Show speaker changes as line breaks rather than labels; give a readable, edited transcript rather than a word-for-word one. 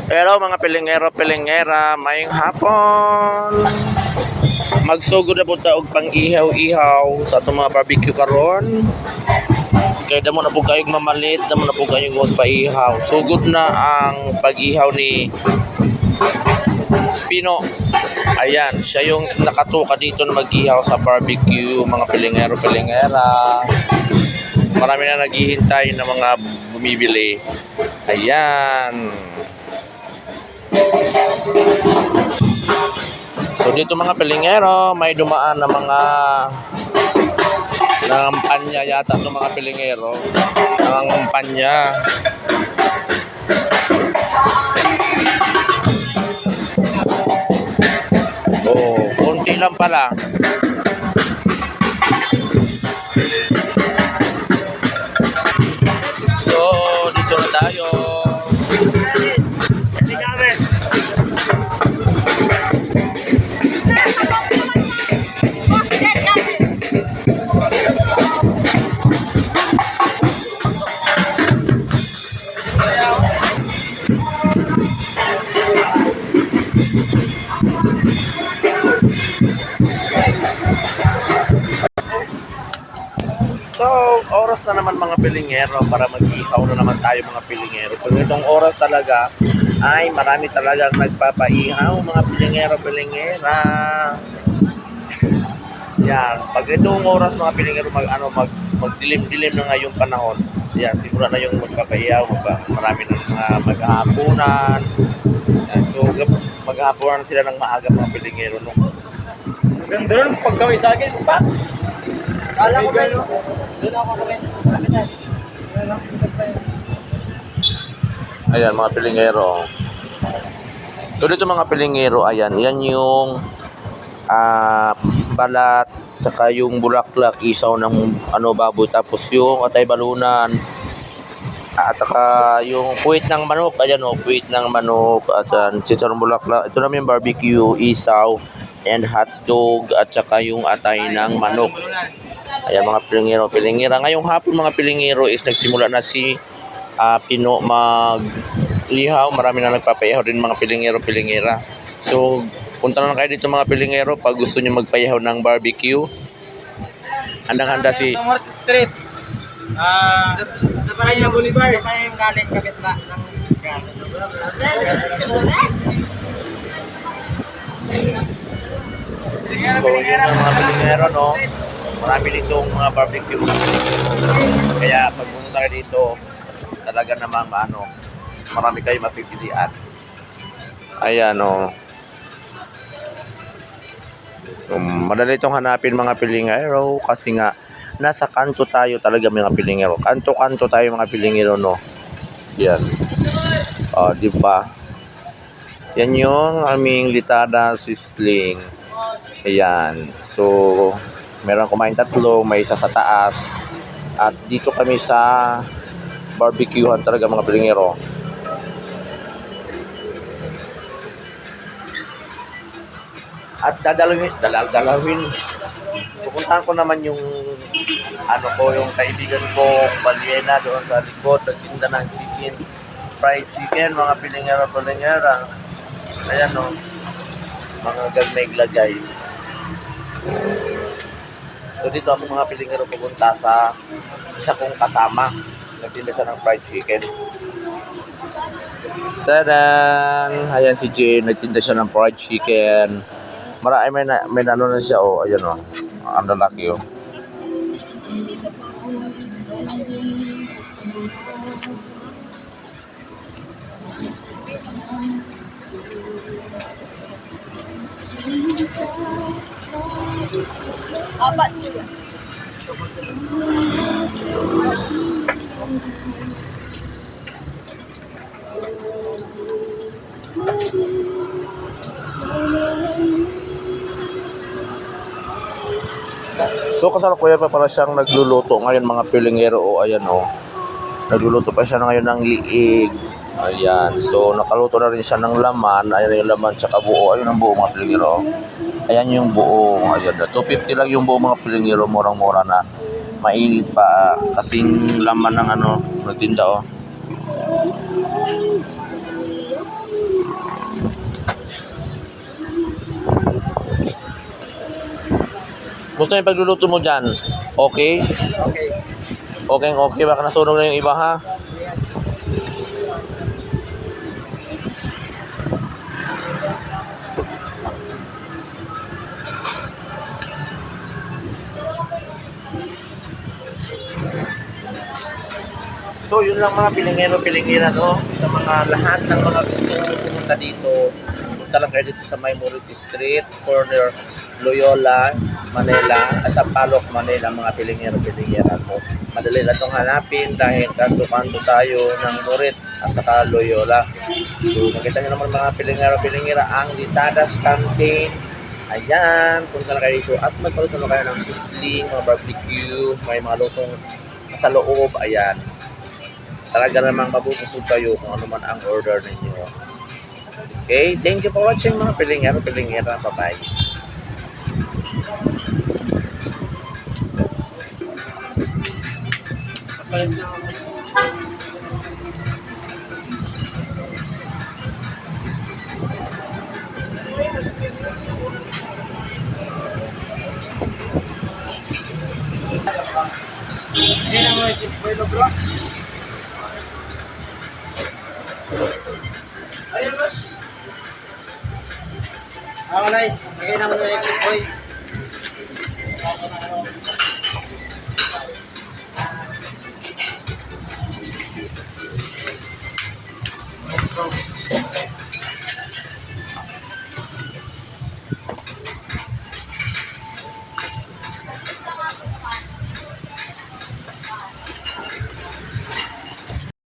Pero mga pilingero-pilingera, mayong hapon. Magsugod na po og pang ihaw-ihaw sa itong mga barbecue karon. Kaya damo na po kayong mamalit, damo na po kayong magpaihaw. Sugod na ang pag-ihaw ni Pino. Ayan, siya yung nakatuka dito na mag-ihaw sa barbecue, mga pilingero-pilingera. Marami na naghihintay na mga bumibili. Ayan. So dito mga pilingero, may dumaan na mga nangampanya yata itong mga pilingero. Nangampanya. Oh, konti lang pala. So, dito na tayo. So, oras na naman mga pilingero para mag-ihaw na naman tayo mga pilingero. So, itong oras talaga ay marami talagang nagpapaihaw mga pilingero-pilingera. Yan, pag itong oras mga pilingero magdilim-dilim na ngayong panahon. Yan, siguro na yung magpapaihaw, marami na mga maghahaponan. Yan, so, maghahaponan sila ng maaga mga pilingero. No?
Doon pag kami sa akin, pa? Kala ko ba yun? Doon ako kami.
Ayan mga pilingero. So dito mga pilingero, ayan, yan yung balat, saka yung bulaklak, isaw ng baboy, tapos yung atay balunan, at saka yung puwit ng manok, ayan puwit ng manok, at chicharon bulaklak. Ito naman yung barbecue, isaw, and hotdog, at saka yung atay ng manok. Ayan mga pilingero-pilingera. Ngayong hapon mga pilingero is nagsimula na si Pino mag-ihaw. Marami na nagpapaihaw din mga pilingero-pilingera. So, punta na lang kayo dito mga pilingero pag gusto nyo magpaihaw ng barbecue. Handang-handa si...
Street. Sa Paraya Boulevard. Sa Paraya yung galing kapit ba?
So, yun ang mga pilingero, no? Marami ditong mga barbecue. Kaya pag pumunta kayo dito, talaga namang marami kayo mapipilian. Ayan, no? Madali itong hanapin mga pilingero kasi nga nasa kanto tayo talaga mga pilingero. Kanto-kanto tayo mga pilingero, no? Yan. Di ba? Yan yung aming litada sisling. Ayan. So, meron kumain tatlo, may isa sa taas. At dito kami sa barbecuehan talaga mga pilingero. At dadalawin. Pupuntahan ko naman yung yung kaibigan ko, Baliena, doon sa likod, nagtinda ng chicken, fried chicken, mga pilingero-pilingera. Ayan mga gagmay-glagay. So dito ako mga pilingero pupunta sa isa kong kasama. Nagtinda siya ng fried chicken. Tadan! Ayan si Jane, nagtinda siya ng fried chicken. Marami may ano na siya, ayan ang lalaki
Apat.
So kasalukuyan pa pala siyang nagluluto ngayon mga pilingero. Ayan nagluluto pa siya ngayon ng liig. Ayan, so nakaluto na rin siya ng laman. Ayan yung laman tsaka buo. Ayun ang buo mga pilingero. Ayan yung buo. Ayan, 250 lang yung buo mga pilingero. Murang-mura na. Mainit pa kasing laman ng nagtinda Gusto yung pagluluto mo dyan? Okay?
Okay.
Okay, baka nasunog na yung iba ha. So yun lang mga pilingero-pilingira no, sa mga lahat ng mga gusto pumunta dito. Punta lang kayo dito sa Maymoriti Street, corner Loyola, Manila, at sa Palok, Manila, mga pilingero-pilingira. So madali lang itong hanapin dahil kanto-kanto tayo ng Morit at saka Loyola. So makita nyo naman mga pilingero-pilingira ang Litadas Canteen. Ayan, punta lang kayo dito at magpaluto na kayo ng sizzling, mga barbecue, may mga lutong sa loob. Ayan. Talaga namang mabubusog kayo kung ano man ang order ninyo. Okay, thank you for watching mga pilingero-pilingera. Bye-bye.
Hindi na mo yung pwelo bro. Ayun boss. Ako na, lagay naman na yung boy.